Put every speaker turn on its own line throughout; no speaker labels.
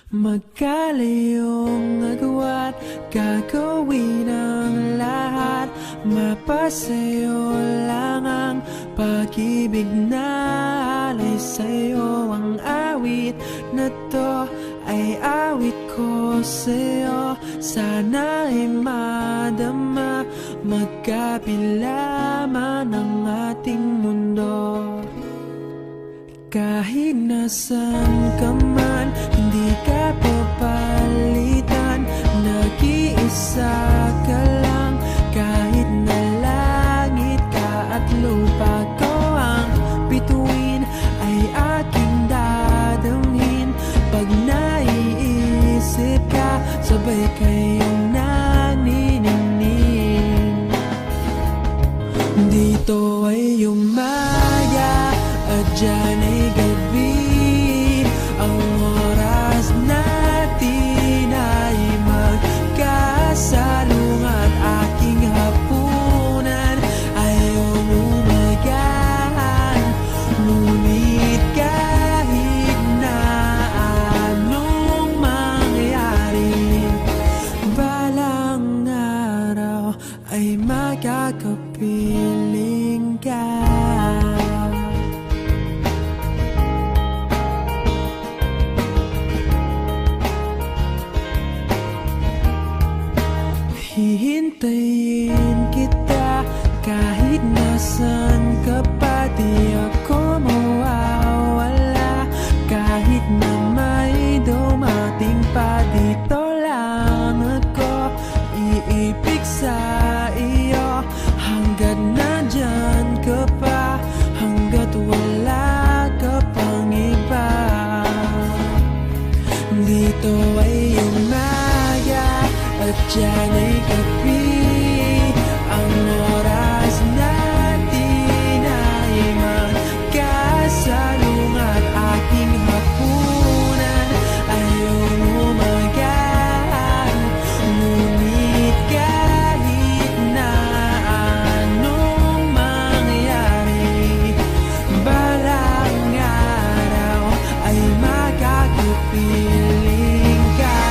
Magkalayong agwat, gagawin ang lahat. Mapasayo lang ang pag-ibig na alay sa'yo. Ang awit na to ay awit ko sa'yo. Sana ay madama, magkapila man ang ating mundo. Kahit nasan ka man, hindi ka papalitan. Nag-iisa ka lang, kahit na langit ka at lupa ko ang bituin, ay aking dadamhin. Pag naiisip ka, sabay kayong naniningning. Dito ay umaya at dyan ay gabi. Ang oras natin ay magkasalungat. Aking hapunan ay umagahan. Ngunit kahit na anong mangyari, balang araw ay magkakapiling ka. Hihintayin kita kahit nasan ka pa. Di ako mawawala kahit na may dumating pa. Dito lang ako iibig sa iyo hanggat nandyan ka pa, hanggat wala ka pang iba. Dito ay umaya at dyan ay gabi. Ang oras natin ay magkasalungat. Aking hapunan ay umagahan. Ngunit kahit na anong mangyari, balang araw ay magkakapiling ka.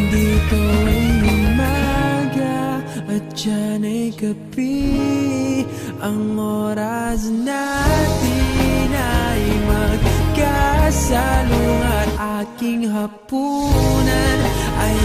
Dito ay umaga at dyan ay gabi. Ang oras natin ay magkasalungat. Aking hapunan ay